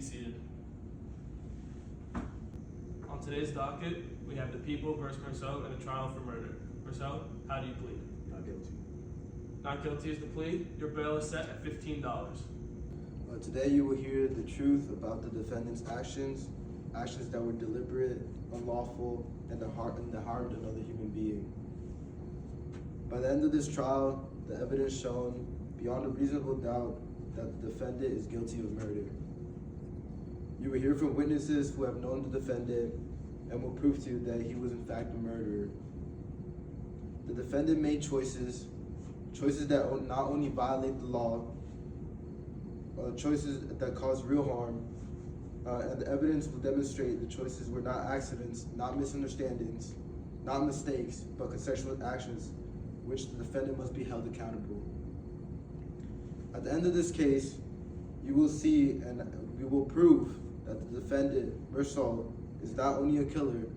seated. On today's docket, we have the people versus Marceau in a trial for murder. Marceau, how do you plead? Not guilty. Not guilty is the plea. Your bail is set at $15. Today you will hear the truth about the defendant's actions that were deliberate, unlawful, and that harmed another human being. By the end of this trial, the evidence shown beyond a reasonable doubt that the defendant is guilty of murder. You will hear from witnesses who have known the defendant and will prove to you that he was in fact a murderer. The defendant made choices that not only violate the law, choices that cause real harm, and the evidence will demonstrate the choices were not accidents, not misunderstandings, not mistakes, but consensual actions, which the defendant must be held accountable. At the end of this case, you will see and we will prove that the defendant, Marceau, is not only a killer,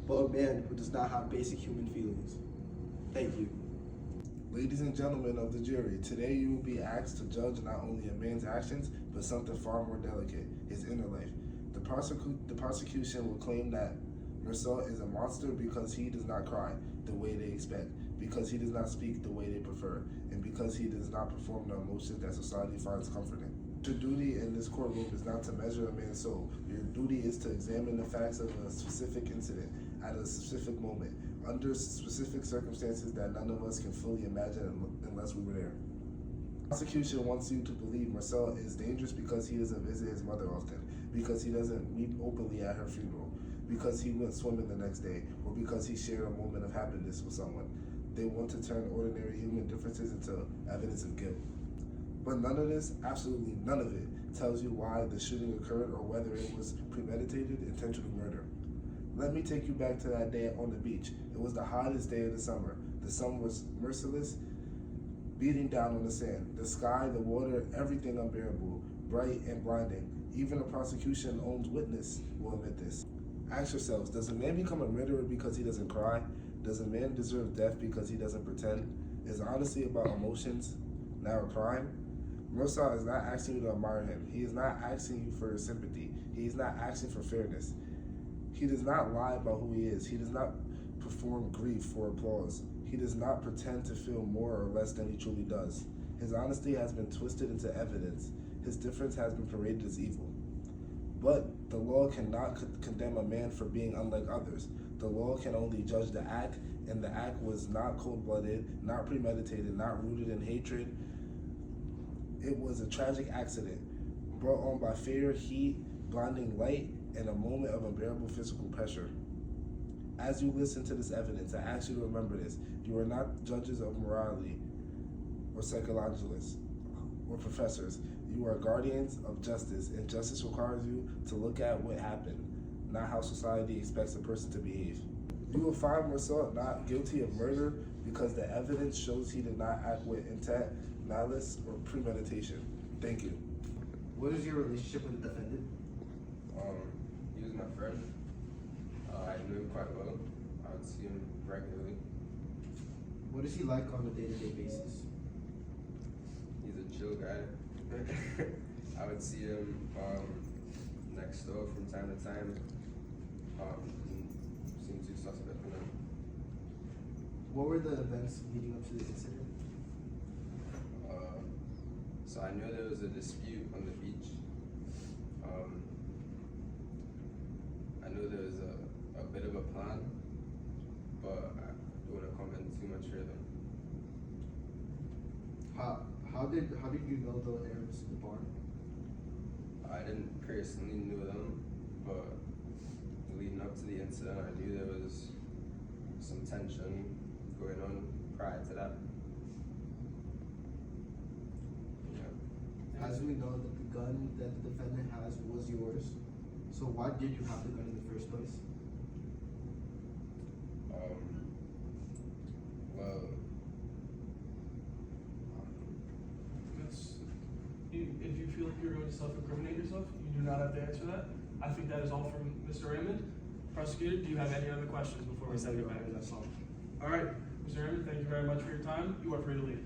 but a man who does not have basic human feelings. Thank you. Ladies and gentlemen of the jury, today you will be asked to judge not only a man's actions, but something far more delicate, his inner life. The prosecution will claim that Marceau is a monster because he does not cry the way they expect, because he does not speak the way they prefer, and because he does not perform the emotions that society finds comforting. Your duty in this courtroom is not to measure a man's soul. Your duty is to examine the facts of a specific incident at a specific moment, under specific circumstances that none of us can fully imagine unless we were there. The prosecution wants you to believe Marceau is dangerous because he doesn't visit his mother often, because he doesn't weep openly at her funeral, because he went swimming the next day, or because he shared a moment of happiness with someone. They want to turn ordinary human differences into evidence of guilt. But none of this, absolutely none of it, tells you why the shooting occurred or whether it was premeditated, intentional murder. Let me take you back to that day on the beach. It was the hottest day of the summer. The sun was merciless, beating down on the sand. The sky, the water, everything unbearable, bright and blinding. Even a prosecution-owned witness will admit this. Ask yourselves, does a man become a murderer because he doesn't cry? Does a man deserve death because he doesn't pretend? Is honesty about emotions now a crime? Marceau is not asking you to admire him. He is not asking you for sympathy. He is not asking for fairness. He does not lie about who he is. He does not perform grief for applause. He does not pretend to feel more or less than he truly does. His honesty has been twisted into evidence. His difference has been paraded as evil. But the law cannot condemn a man for being unlike others. The law can only judge the act, and the act was not cold-blooded, not premeditated, not rooted in hatred. It was a tragic accident brought on by fear, heat, blinding light, and a moment of unbearable physical pressure. As you listen to this evidence, I ask you to remember this. You are not judges of morality or psychologists or professors. You are guardians of justice, and justice requires you to look at what happened, not how society expects a person to behave. You will find Marceau not guilty of murder because the evidence shows he did not act with intent, malice, or premeditation. Thank you. What is your relationship with the defendant? He was my friend. I knew him quite well. I would see him regularly. What is he like on a day-to-day basis? He's a chill guy. I would see him next door from time to time. Seemed too suspect for them. What were the events leading up to this incident? So I know there was a dispute on the beach. I know there was a bit of a plan, but I don't want to comment too much further. How did you know the Arabs in the barn? I didn't personally know them, but leading up to the incident, I knew there was some tension going on prior to that. As we know that the gun that the defendant has was yours, so why did you have the gun in the first place? If you feel like you're going to self-incriminate yourself, you do not have to answer that. I think that is all from Mr. Raymond. Prosecutor, do you have any other questions before we send you back? That's all. All right, Mr. Raymond, thank you very much for your time. You are free to leave.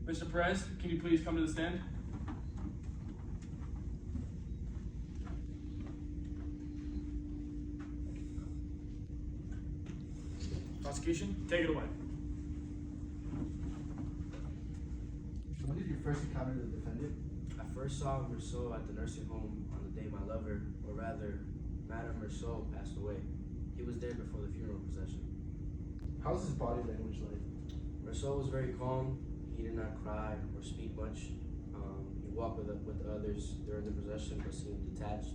Mr. Perez, can you please come to the stand? Prosecution, take it away. When did you first encounter the defendant? I first saw Rousseau at the nursing home on the day my lover, or rather, Madame Rousseau, passed away. He was there before the funeral procession. How's his body language like? Rousseau was very calm. He did not cry or speak much. He walked with the others during the procession, but seemed detached.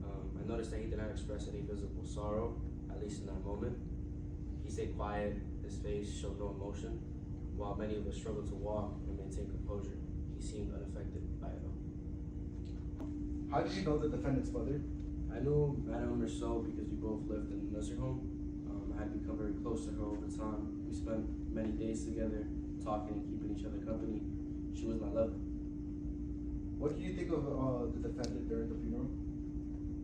I noticed that he did not express any visible sorrow, at least in that moment. He stayed quiet. His face showed no emotion, while many of us struggled to walk and maintain composure. He seemed unaffected by it all. How did you know the defendant's mother? I knew Madame Rousseau because we both lived in the nursing home. I had become very close to her over time. We spent many days together, talking and keeping each other company. She was my lover. What do you think of the defendant during the funeral?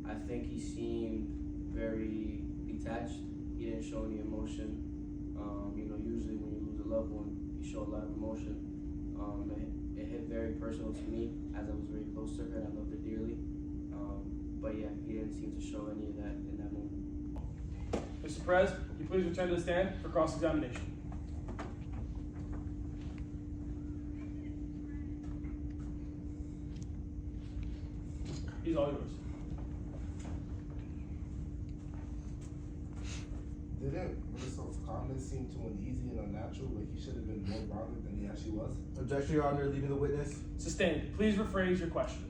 I think he seemed very detached. He didn't show any emotion. Usually when you lose a loved one, you show a lot of emotion. It hit very personal to me as I was very close to her and I loved her dearly. But yeah, he didn't seem to show any of that in that moment. Mr. Perez, can you please return to the stand for cross-examination? He's all yours. Didn't Rousseau's calmness seem too uneasy and unnatural, like he should have been more grounded than he actually was? Objection, Your Honor, leaving the witness. Sustained. Please rephrase your question.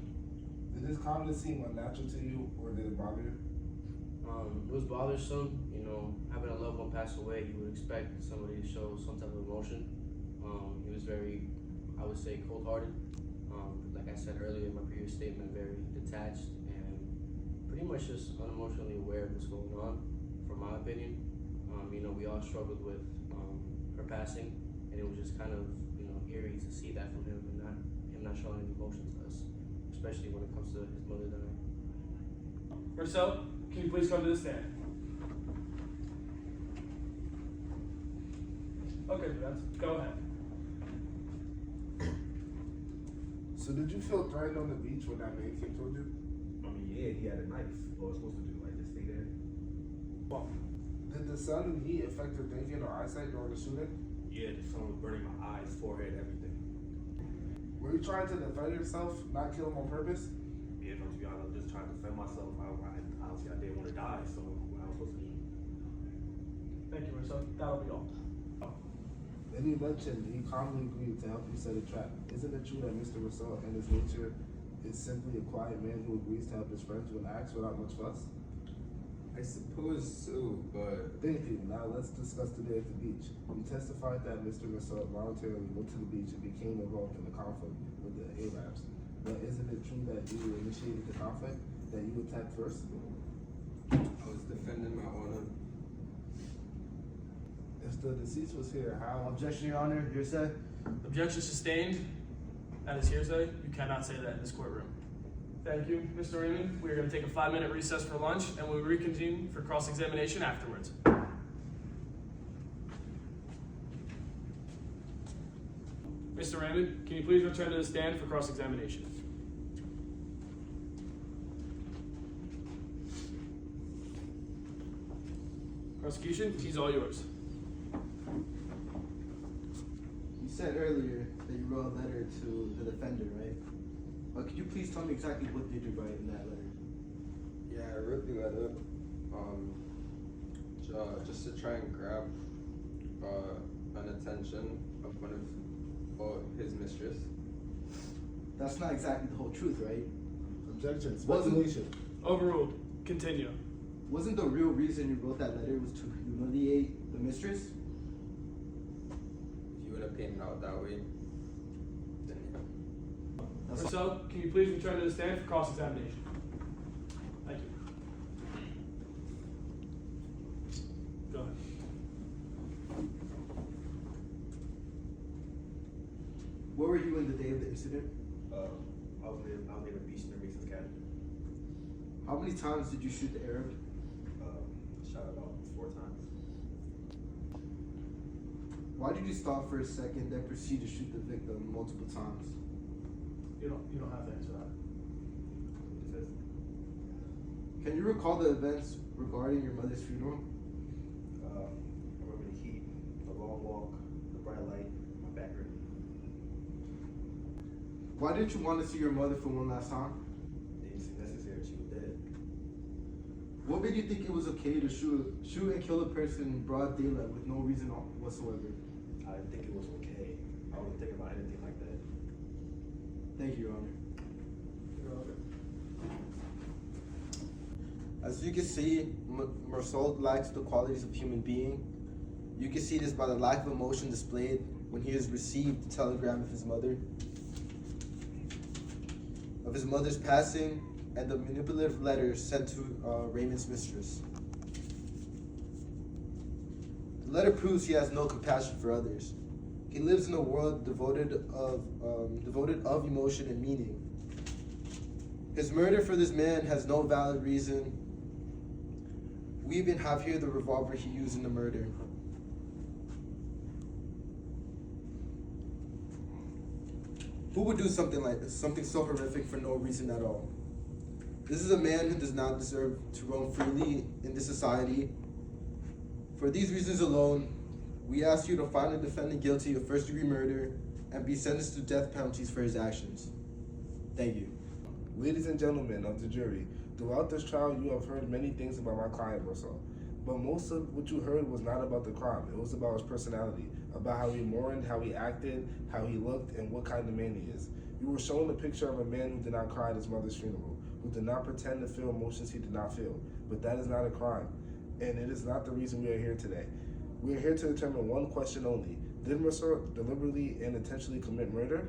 Did his calmness seem unnatural to you, or did it bother you? It was bothersome. Having a loved one pass away, you would expect somebody to show some type of emotion. He was very, I would say, cold-hearted. Like I said earlier in my previous statement, very detached and pretty much just unemotionally aware of what's going on, from my opinion. We all struggled with her passing, and it was just kind of, eerie to see that from him and him not showing any emotion to us, especially when it comes to his mother dying. Rousseau, can you please come to the stand? Okay, Perez, go ahead. So did you feel threatened on the beach when that man came towards you? Yeah, he had a knife. What was supposed to do? Like, just stay there? Well, Did the sun and heat affect your thinking or eyesight during the shooting? Yeah, the sun was burning my eyes, forehead, everything. Were you trying to defend yourself, not kill him on purpose? Yeah, to be honest, just trying to defend myself. Honestly, I didn't want to die, so what I was supposed to do. thank you, Rousseau. That'll be all. Then you mentioned he calmly agreed to help you set a trap. Isn't it true that Mr. Rousseau and his nature is simply a quiet man who agrees to help his friends when asked without much fuss? I suppose so, but Thank you. Now let's discuss today at the beach. You testified that Mr. Rousseau voluntarily went to the beach and became involved in the conflict with the Arabs. But isn't it true that you initiated the conflict, that you attacked first? I was defending my honor. If the deceased was here, how? Objection, Your Honor, hearsay. Objection sustained. That is hearsay. You cannot say that in this courtroom. Thank you, Mr. Raymond. We are going to take a 5-minute recess for lunch, and we'll reconvene for cross-examination afterwards. Mr. Raymond, can you please return to the stand for cross-examination? Prosecution, he's all yours. You said earlier that you wrote a letter to the defendant, right? Could you please tell me exactly what did you write in that letter? Yeah, I wrote the letter, just to try and grab an attention of one of his mistress. That's not exactly the whole truth, right? Objection. Wasn't- Speculation. Overruled. Continue. Wasn't the real reason you wrote that letter was to humiliate the mistress? If you would have painted out that way, then yeah. That's Rousseau, can you please return to the stand for cross-examination? Thank you. Go ahead. Where were you in the day of the incident? I was near the beach near Mason's cabin. How many times did you shoot the Arab? Shot about 4 times. Why did you stop for a second, then proceed to shoot the victim multiple times? You don't have to answer that. It says, Can you recall the events regarding your mother's funeral? I remember the long walk, the bright light, my back hurt. Why didn't you want to see your mother for one last time? It didn't seem necessary, she was dead. What made you think it was okay to shoot and kill a person in broad daylight with no reason whatsoever? I didn't think it was okay. I wasn't thinking about anything like that. Thank you, Your Honor. As you can see, Marceau lacks the qualities of a human being. You can see this by the lack of emotion displayed when he has received the telegram of his mother's passing, and the manipulative letter sent to Raymond's mistress. The letter proves he has no compassion for others. He lives in a world devoted of emotion and meaning. His murder for this man has no valid reason. We even have here the revolver he used in the murder. Who would do something like this, something so horrific for no reason at all? This is a man who does not deserve to roam freely in this society. For these reasons alone, we ask you to find the defendant guilty of first-degree murder and be sentenced to death penalties for his actions. Thank you. Ladies and gentlemen of the jury, throughout this trial, you have heard many things about my client, Marceau. But most of what you heard was not about the crime. It was about his personality, about how he mourned, how he acted, how he looked, and what kind of man he is. You were shown a picture of a man who did not cry at his mother's funeral, who did not pretend to feel emotions he did not feel. But that is not a crime, and it is not the reason we are here today. We are here to determine one question only. Did Marceau deliberately and intentionally commit murder?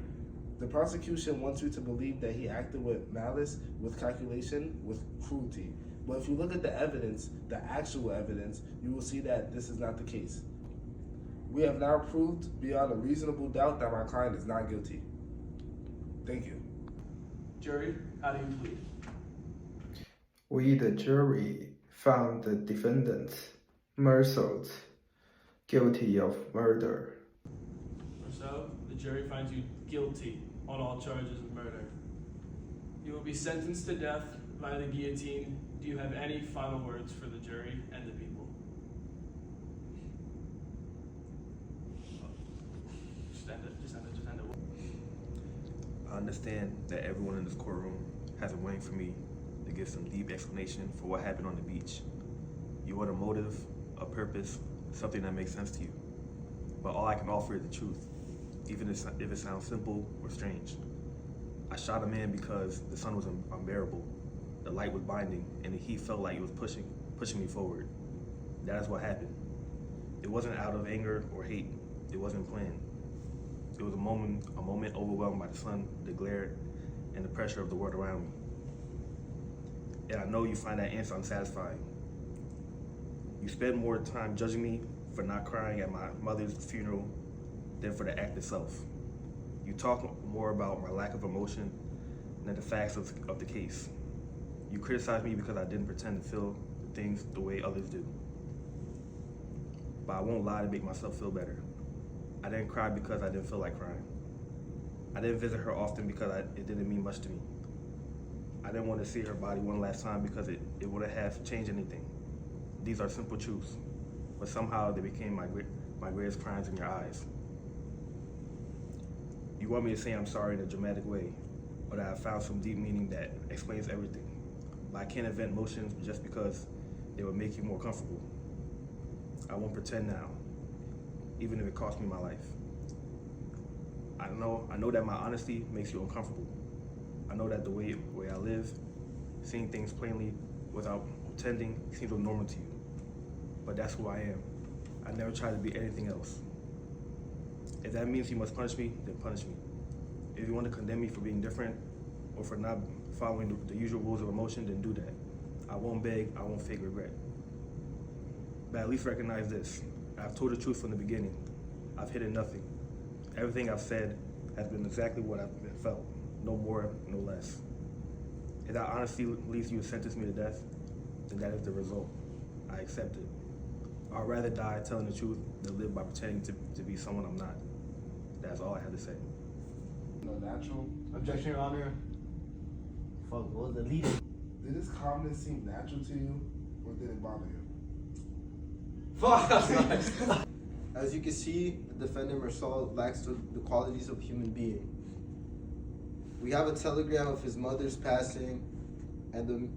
The prosecution wants you to believe that he acted with malice, with calculation, with cruelty. But if you look at the evidence, the actual evidence, you will see that this is not the case. We have now proved beyond a reasonable doubt that my client is not guilty. Thank you. Jury, how do you plead? We, the jury, found the defendant, Marceau, guilty of murder. Marceau, the jury finds you guilty on all charges of murder. You will be sentenced to death by the guillotine. Do you have any final words for the jury and the people? Just end it. I understand that everyone in this courtroom has been waiting for me to give some deep explanation for what happened on the beach. You want a motive, a purpose, something that makes sense to you. But all I can offer is the truth, even if it sounds simple or strange. I shot a man because the sun was unbearable. The light was blinding, and the heat felt like it was pushing me forward. That is what happened. It wasn't out of anger or hate. It wasn't planned. It was a moment overwhelmed by the sun, the glare, and the pressure of the world around me. And I know you find that answer unsatisfying. You spend more time judging me for not crying at my mother's funeral than for the act itself. You talk more about my lack of emotion than the facts of the case. You criticize me because I didn't pretend to feel things the way others do. But I won't lie to make myself feel better. I didn't cry because I didn't feel like crying. I didn't visit her often because it didn't mean much to me. I didn't want to see her body one last time because it wouldn't have changed anything. These are simple truths, but somehow they became my greatest crimes in your eyes. You want me to say I'm sorry in a dramatic way, or that I found some deep meaning that explains everything. But I can't invent emotions just because they would make you more comfortable. I won't pretend now, even if it costs me my life. I know that my honesty makes you uncomfortable. I know that the way I live, seeing things plainly without pretending, seems normal to you. But that's who I am. I never try to be anything else. If that means you must punish me, then punish me. If you want to condemn me for being different or for not following the usual rules of emotion, then do that. I won't beg, I won't fake regret. But at least recognize this. I've told the truth from the beginning. I've hidden nothing. Everything I've said has been exactly what I've felt. No more, no less. If that honesty leads you to sentence me to death, then that is the result. I accept it. I'd rather die telling the truth than live by pretending to be someone I'm not. That's all I have to say. No natural. Objection, Your Honor. Fuck, what was the lead? Did this calmness seem natural to you, or did it bother you? Fuck! As you can see, the defendant Marcel lacks the qualities of a human being. We have a telegram of his mother's passing and the